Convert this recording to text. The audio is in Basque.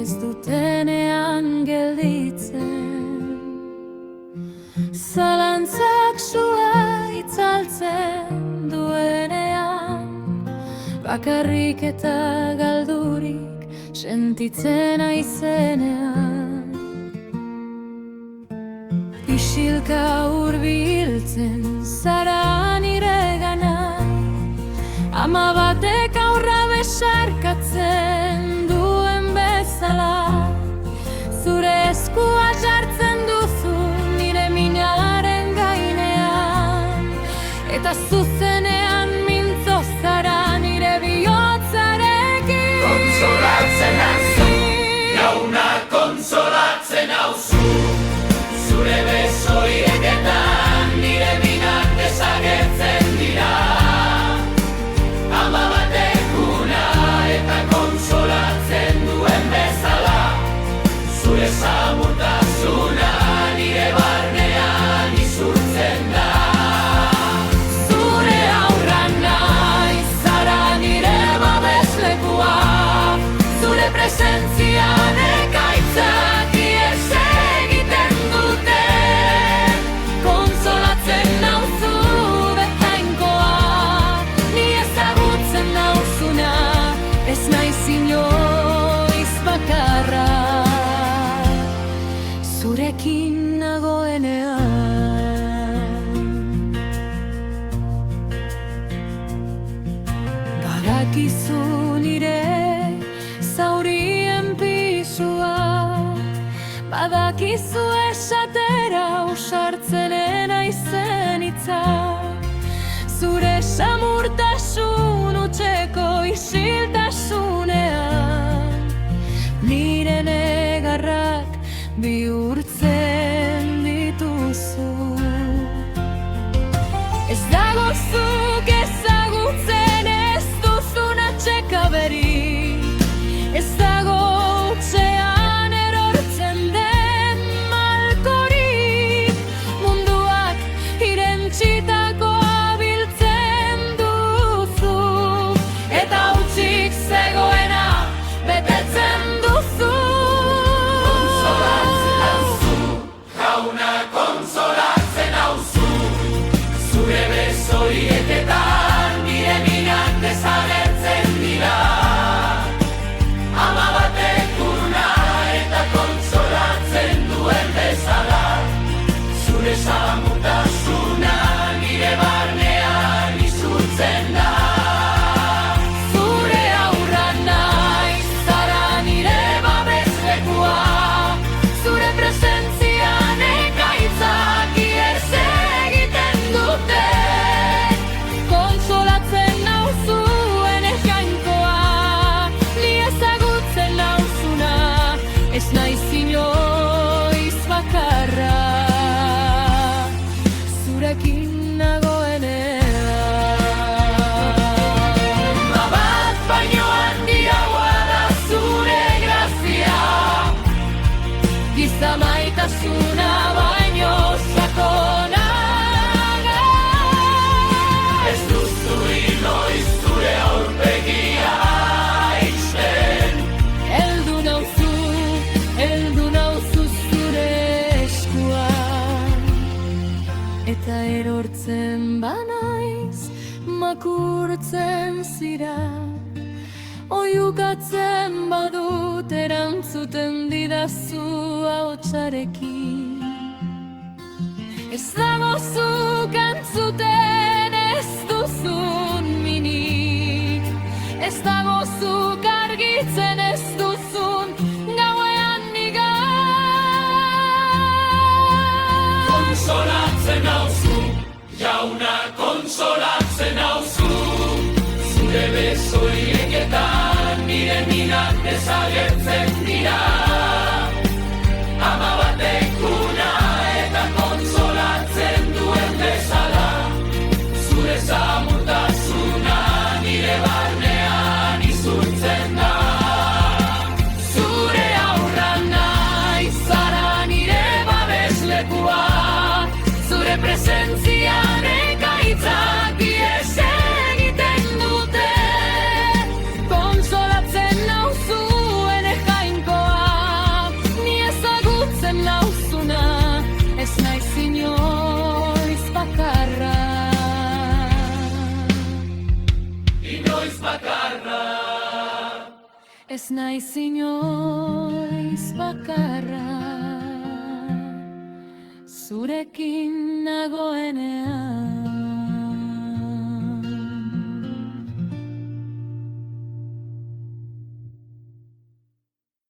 ez dutenean gelditzen. Zalantzak sua itzaltzen duenean, bakarrik eta galdurik sentitzen aizenean. Isilka hurbiltzen zara niregana, ama batek aurra besarkatzen duen bezala. Zure eskua jartzen duzu nire minaren gainean, eta zuzenean mintzo zara nire bihotzarekin. Konsolatzen nauzu, jauna konsolatzen nauzu, zure besoieketan nire minak desagertzen dira. Ama batek una eta konsolatzen duen bezala, zure samurtasuna nire barnean izurtzen da. Zure aurra naiz, zara nire babeslekua, zure presentzian ekaitzak ihes egiten dute. Konsolatzen nauzu betainkoa, ni ezagutzen nauzuna, ez naiz inoiz bakarra. Zurekin nagoenean, badakizu nire zaurien pisua, badakizu esatera usartzen aizen hitza. Zure samurtasun utzeko isiltasunean, nire negarrak bihurtzen dituzu. Ez dago zuk ezagutzen ez duzun atsekaberik, ez dago hutsean erortzen den malkorik. Munduak irentsitakoa biltzen duzu, eta hutsik zegoena betetzen duzu. Jauna konsolatzen nauzu, zure besoieketan nire minak desagertzen dira. Ama batek una eta konsolatzen duen bezala, zure samurtasuna nire barnean izurtzen da. Zure aurra naiz, zara nire babeslekua, zure presentzian ekaitzak ihes egiten dute. Konsolatzen nauzuen jainkoa, ni ezagutzen nauzuna, ez naiz inoiz bakarra. Zurekin nagoenean, bat baino handiagoa da zure grazia, giza maitasuna baino sakonaga. Ez duzu inoiz zure aurpegia ixten, heldu nauzu zure eskuan, eta erortzen banaiz makurtzen zira. Oihukatzen badut erantzuten didazu ahotsarekin. Ez dago zuk entzuten ez duzun minik, ez dago zuk argitzen ez duzun gauean nigan. Konsolatzen nauzu, jauna konsolatzen nauzu, zure besoieketan nire minak desagertzen dira. Ama batek una eta konsolatzen duen bezala, zure samurtasuna nire barnean izurtzen da. Zure aurra naiz, zara nire babeslekua, zure presentzian ekaitzak ihes egiten dute. Konsolatzen nauzuen jainkoa, Ez naiz inoiz bakarra, zurekin nagoenean.